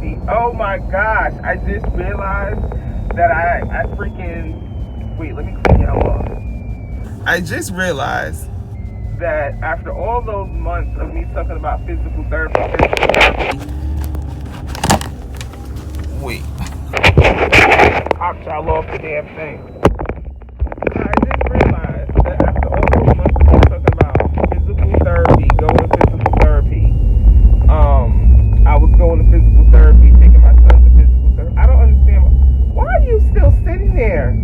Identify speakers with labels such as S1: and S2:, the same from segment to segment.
S1: therapy. Oh my gosh, I just realized that I freaking, wait, let me clean y'all off. I just realized that after all those months of me talking about physical therapy, wait, pop y'all off the damn thing. I just realized that after all those months of me talking about physical therapy, going to physical therapy, I was going to physical therapy, taking my son to physical therapy. I don't understand. Why are you still sitting there?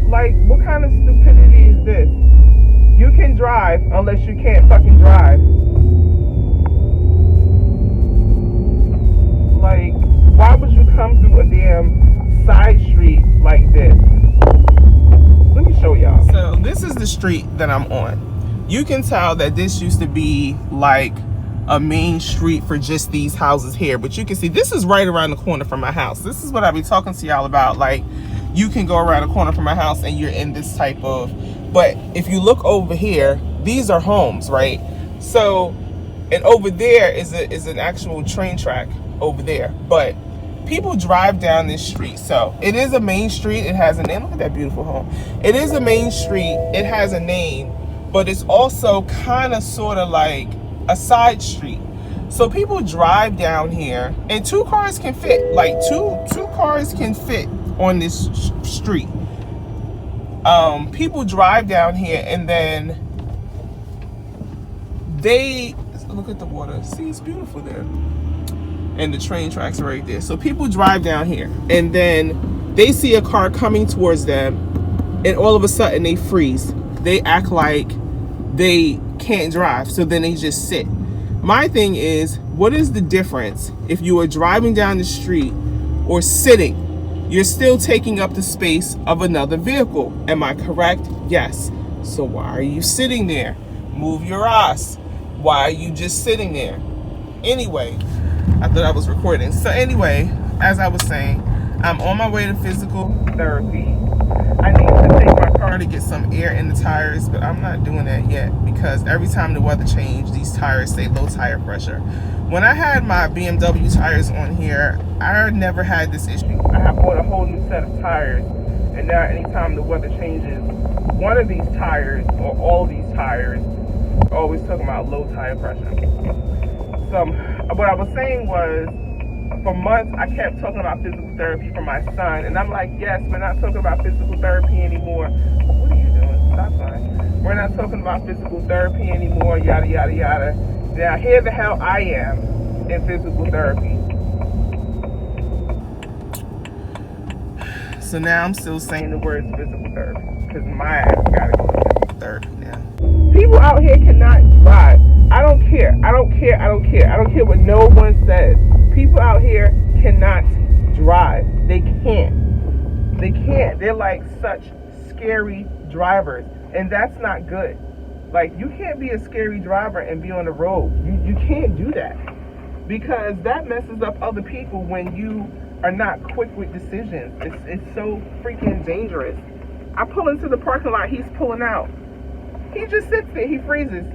S1: Like, what kind of stupidity is this? You can drive unless you can't fucking drive. Like, why would you come through a damn side street like this? Let me show y'all. So this is the street that I'm on. You can tell that this used to be like a main street for just these houses here, but you can see this is right around the corner from my house. This is what I be talking to y'all about. Like, you can go around the corner from my house and you're in this type of, but if you look over here, these are homes, right? So, and over there is an actual train track over there, but people drive down this street. So it is a main street. It has a name. Look at that beautiful home. It is a main street. It has a name, but it's also kind of sort of like a side street. So people drive down here and two cars can fit, like two cars can fit on this street. People drive down here and then they look at the water. See, it's beautiful there. And the train tracks are right there. So people drive down here and then they see a car coming towards them and all of a sudden they freeze. They act like they can't drive, so then they just sit. My thing is, what is the difference if you are driving down the street or sitting? You're still taking up the space of another vehicle. Am I correct? Yes. So why are you sitting there? Move your ass. Why are you just sitting there? Anyway, I thought I was recording. So anyway, as I was saying, I'm on my way to physical therapy. I need to take my car to get some air in the tires, but I'm not doing that yet because every time the weather changes, these tires say low tire pressure. When I had my BMW tires on here, I never had this issue. I have bought a whole new set of tires, and now anytime the weather changes, one of these tires or all these tires are always talking about low tire pressure. So what I was saying was, for months I kept talking about physical therapy for my son, and I'm like, yes, we're not talking about physical therapy anymore. What are you doing? Stop sign. We're not talking about physical therapy anymore, yada yada yada. Now here the hell I am in physical therapy. So now I'm still saying the words physical therapy because my ass gotta go to physical therapy now. People out here cannot drive. I don't care. I don't care. I don't care. I don't care what no one says. People out here cannot drive. They can't. They can't. They're like such scary drivers. And that's not good. Like, you can't be a scary driver and be on the road. You can't do that. Because that messes up other people when you are not quick with decisions. It's so freaking dangerous. I pull into the parking lot. He's pulling out. He just sits there. He freezes.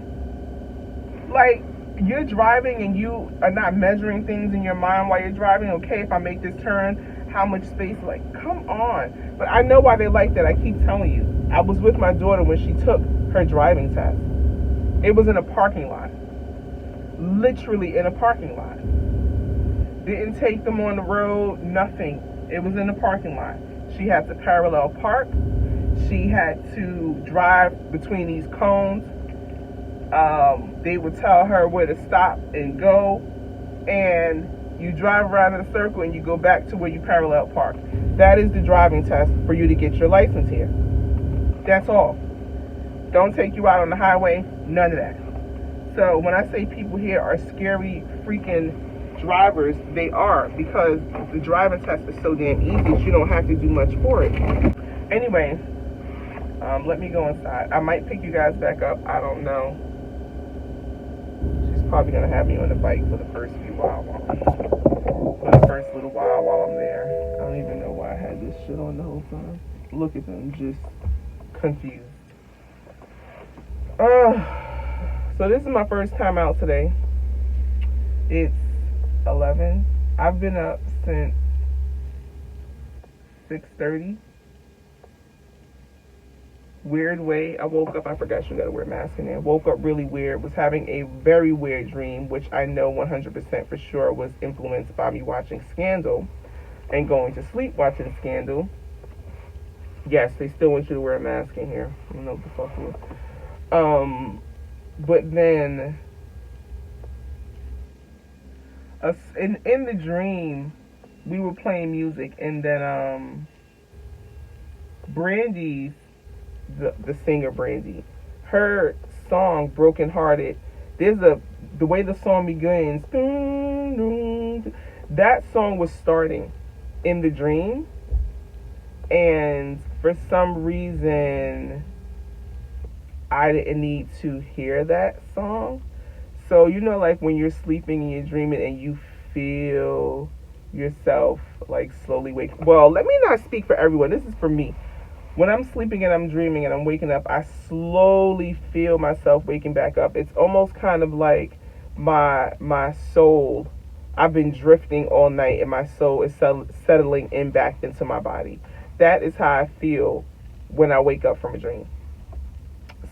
S1: Like, you're driving and you are not measuring things in your mind while you're driving. Okay, if I make this turn, how much space? Like, come on. But I know why they like that. I keep telling you. I was with my daughter when she took her driving test. It was in a parking lot. Literally in a parking lot. Didn't take them on the road, nothing. It was in the parking lot. She had to parallel park. She had to drive between these cones. They would tell her where to stop and go, and you drive around in a circle and you go back to where you parallel park. That is the driving test for you to get your license here. That's all. Don't take you out on the highway, none of that. So when I say people here are scary freaking drivers, they are, because the driving test is so damn easy, you don't have to do much for it. Anyway, let me go inside. I might pick you guys back up, I don't know. She's probably gonna have me on the bike for the first few while, for the first little while I'm there. I don't even know why I had this shit on the whole time. Look at them, just confused. So this is my first time out today. It's 11. I've been up since 6:30. Weird way. I woke up. I forgot you gotta wear a mask in there. Woke up really weird. Was having a very weird dream, which I know 100% for sure was influenced by me watching Scandal and going to sleep watching Scandal. Yes, they still want you to wear a mask in here. I don't know what the fuck it is. But then, in the dream, we were playing music, and then Brandy's the singer Brandy, her song Broken Hearted. The way the song begins. That song was starting in the dream, and for some reason I didn't need to hear that song. So like when you're sleeping and you're dreaming and you feel yourself like slowly wake. Well, let me not speak for everyone. This is for me. When I'm sleeping and I'm dreaming and I'm waking up, I slowly feel myself waking back up. It's almost kind of like my soul. I've been drifting all night and my soul is settling in back into my body. That is how I feel when I wake up from a dream.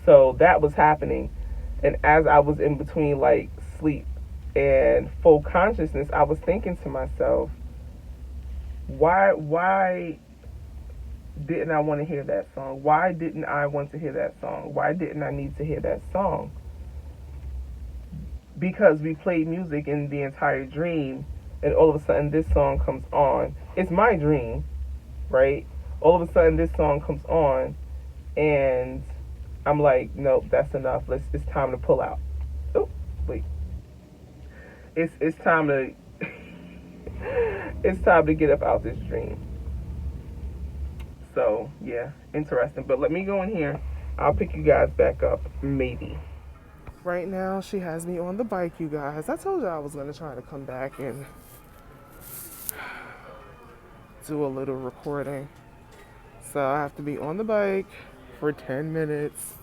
S1: So that was happening. And as I was in between like sleep and full consciousness, I was thinking to myself, why didn't I want to hear that song? Why didn't I want to hear that song? Why didn't I need to hear that song? Because we played music in the entire dream, and all of a sudden this song comes on. It's my dream, right? All of a sudden this song comes on, and I'm like, nope, that's enough. It's time to pull out. Oh, wait. It's time to it's time to get up out this dream. So yeah, interesting. But let me go in here. I'll pick you guys back up, maybe. Right now, she has me on the bike, you guys. I told you I was gonna try to come back and do a little recording. So I have to be on the bike for 10 minutes.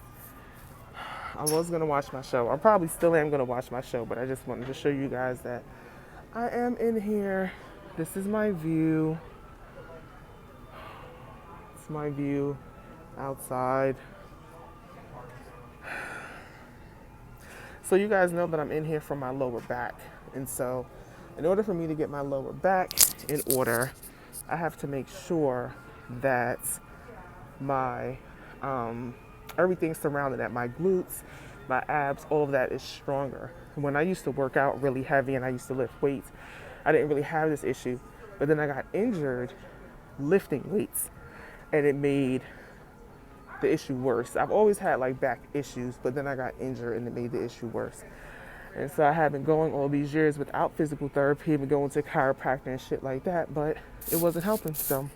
S1: I was gonna watch my show. I probably still am gonna watch my show, but I just wanted to show you guys that I am in here. This is my view. It's my view outside. So you guys know that I'm in here from my lower back. And so in order for me to get my lower back in order, I have to make sure that my everything surrounding that, my glutes, my abs, all of that is stronger. When I used to work out really heavy and I used to lift weights, I didn't really have this issue. But then I got injured lifting weights, and it made the issue worse. I've always had like back issues, but then I got injured and it made the issue worse. And so I have been going all these years without physical therapy, been going to chiropractor and shit like that, but it wasn't helping. So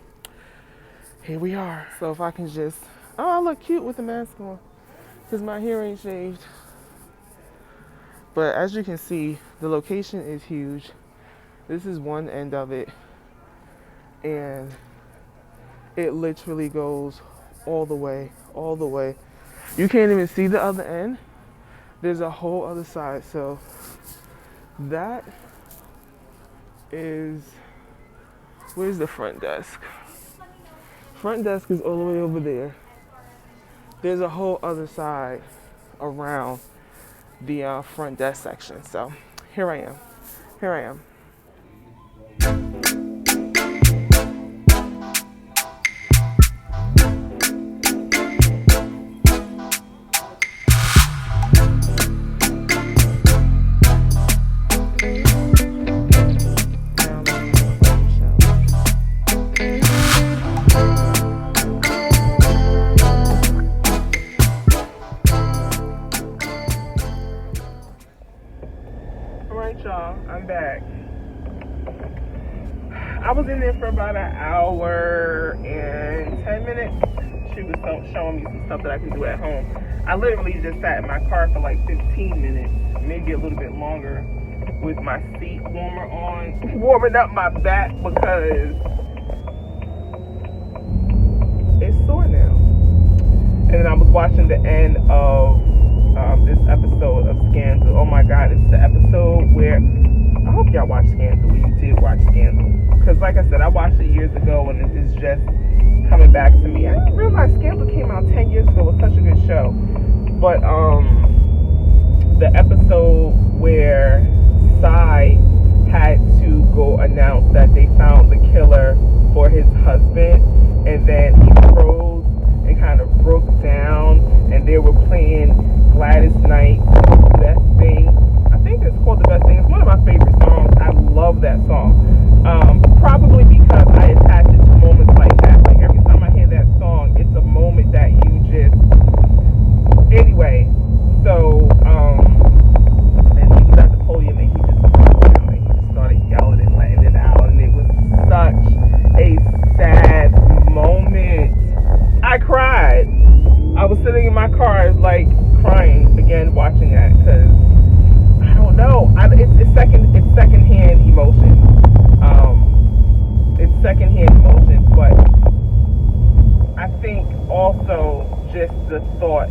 S1: here we are. So if I can just, oh, I look cute with the mask on because my hair ain't shaved. But as you can see, the location is huge. This is one end of it, and it literally goes all the way. You can't even see the other end. There's a whole other side. So that is, where's the front desk? Front desk is all the way over there. There's a whole other side around the front desk section. So here I am. Y'all, I'm back. I was in there for about an hour and 10 minutes. She was showing me some stuff that I can do at home. I literally just sat in my car for like 15 minutes, maybe a little bit longer, with my seat warmer on, warming up my back because it's sore now. And then I was watching the end of this episode of Scandal. Oh my God, it's the episode where just coming back to me. I didn't realize Scandal came out 10 years ago. It was such a good show. But the episode where Psy had to go announce that they found the killer for his husband, and then he froze and kind of broke down, and they were playing Gladys Knight's Best Thing. I think it's called The Best Thing. It's one of my favorite songs. I love that song. Probably because I attach it to moments like that. Like every time I hear that song, it's a moment that you just... Anyway, so, and he was at the podium and he just broke down and he just started yelling and letting it out, and it was such a sad moment. I cried. I was sitting in my car, like, crying again watching that, because I don't know. It's secondhand emotion. It's secondhand emotion, but I think also just the thought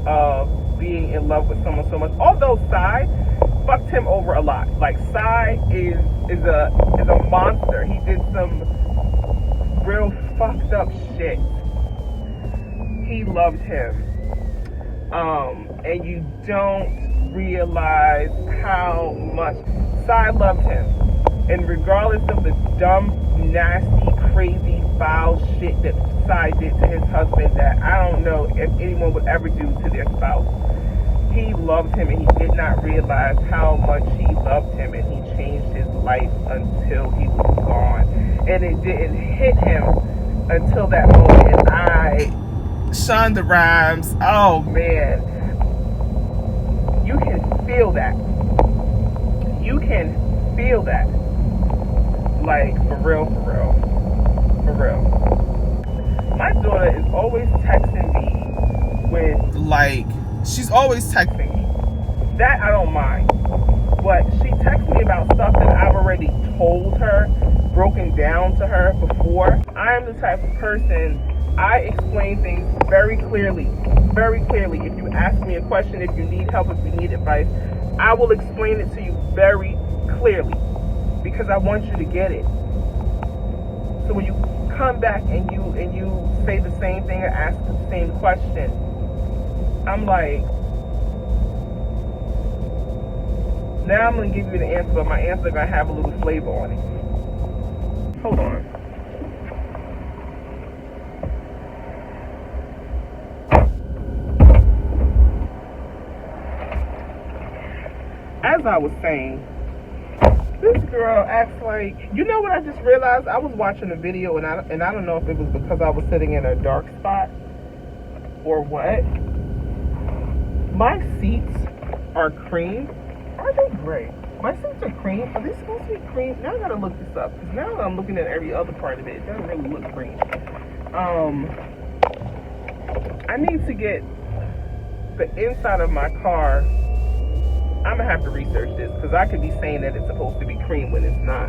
S1: of being in love with someone so much. Although Psy fucked him over a lot. Like, Psy is a monster. He did some real fucked up shit. He loved him. And you don't realize how much Psy loved him. And regardless of the dumb, nasty, crazy, foul shit that Psy did to his husband that I don't know if anyone would ever do to their spouse, he loved him, and he did not realize how much he loved him, and he changed his life until he was gone. And it didn't hit him until that moment. And Shonda Rhimes, oh man, you can feel that. You can feel that. Like, for real. My daughter is always texting me with, like, she's always texting me. That I don't mind. But she texts me about stuff that I've already told her, broken down to her before. I am the type of person, I explain things very clearly. Very clearly. If you ask me a question, if you need help, if you need advice, I will explain it to you very clearly. Because I want you to get it. So when you come back and you say the same thing or ask the same question, I'm like, now I'm going to give you the answer, but my answer is going to have a little flavor on it. Hold on. As I was saying, this girl acts like, you know what I just realized? I was watching a video and I don't know if it was because I was sitting in a dark spot or what. My seats are cream. Are they gray? My seats are cream. Are they supposed to be cream? Now I gotta look this up, because now that I'm looking at every other part of it, it doesn't really look green. I need to get the inside of my car. I'm gonna have to research this, because I could be saying that it's supposed to be cream when it's not.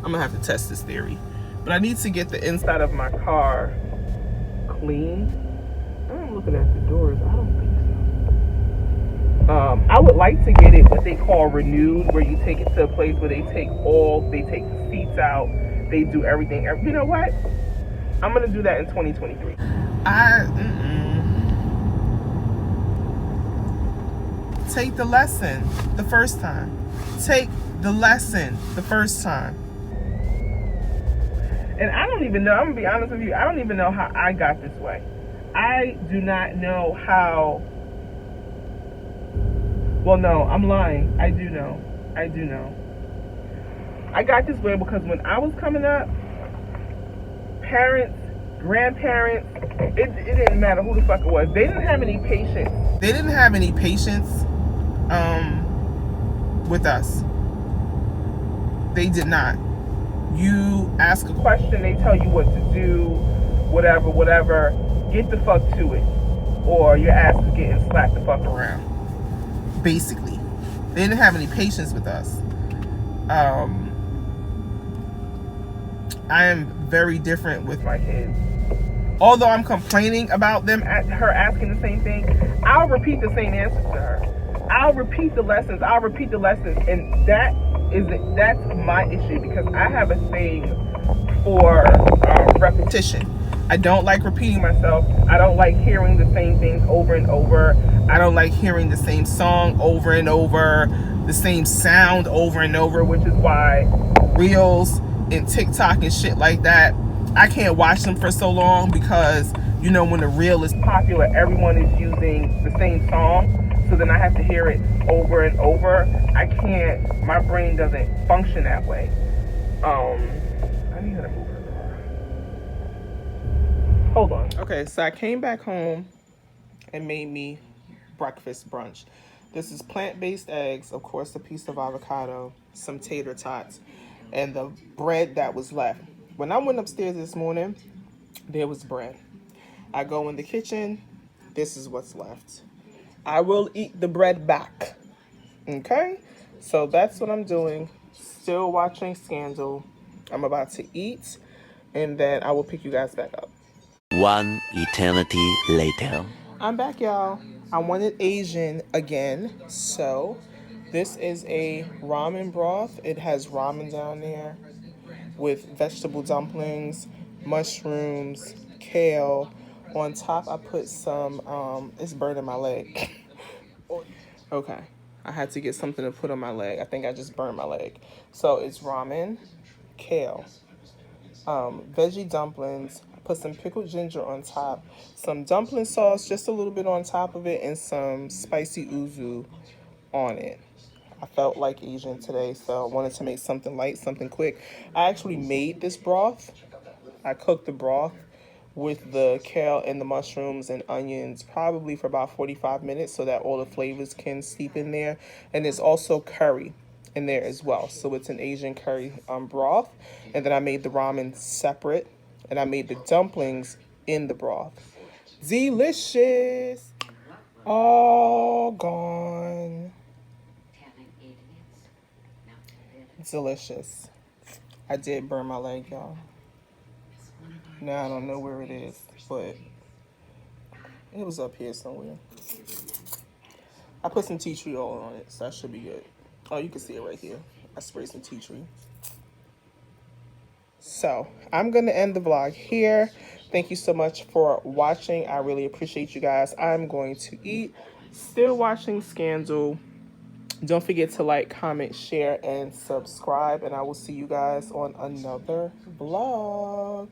S1: I'm gonna have to test this theory. But I need to get the inside of my car clean. I'm looking at the doors. I don't think so. I would like to get it what they call renewed, where you take it to a place where they take the seats out, they do everything. You know what? I'm gonna do that in 2023. Take the lesson the first time. Take the lesson the first time. And I don't even know, I'm gonna be honest with you, I don't even know how I got this way. I do not know how. Well, no, I'm lying. I do know. I got this way because when I was coming up, parents, grandparents, it didn't matter who the fuck it was. They didn't have any patience. With us. They did not. You ask a question, they tell you what to do, whatever. Get the fuck to it. Or your ass is getting slapped the fuck around. Basically. They didn't have any patience with us. I am very different with my kids. Although I'm complaining about her asking the same thing, I'll repeat the same answers to her. I'll repeat the lessons, and that's my issue, because I have a thing for repetition. I don't like repeating myself. I don't like hearing the same things over and over. I don't like hearing the same song over and over, the same sound over and over, which is why Reels and TikTok and shit like that, I can't watch them for so long, because you know, when the reel is popular, everyone is using the same song, so then I have to hear it over and over. I can't, my brain doesn't function that way. I need her to move her car. Hold on. Okay, so I came back home and made me breakfast brunch. This is plant-based eggs, of course, a piece of avocado, some tater tots, and the bread that was left. When I went upstairs this morning, there was bread. I go in the kitchen, this is what's left. I will eat the bread back. Okay? So that's what I'm doing. Still watching Scandal. I'm about to eat, and then I will pick you guys back up.
S2: One eternity later.
S1: I'm back, y'all. I wanted Asian again, so this is a ramen broth. It has ramen down there with vegetable dumplings, mushrooms, kale. On top, I put some, it's burning my leg. Okay, I had to get something to put on my leg. I think I just burned my leg. So it's ramen, kale, veggie dumplings. Put some pickled ginger on top, some dumpling sauce, just a little bit on top of it, and some spicy uzu on it. I felt like Asian today, so I wanted to make something light, something quick. I actually made this broth. I cooked the broth with the kale and the mushrooms and onions probably for about 45 minutes so that all the flavors can seep in there. And there's also curry in there as well. So it's an Asian curry broth. And then I made the ramen separate, and I made the dumplings in the broth. Delicious. All gone. Delicious. I did burn my leg, y'all. Now I don't know where it is, but it was up here somewhere. I put some tea tree oil on it, so that should be good. Oh, you can see it right here. I sprayed some tea tree. So I'm going to end the vlog here. Thank you so much for watching. I really appreciate you guys. I'm going to eat. Still watching Scandal. Don't forget to like, comment, share, and subscribe. And I will see you guys on another vlog.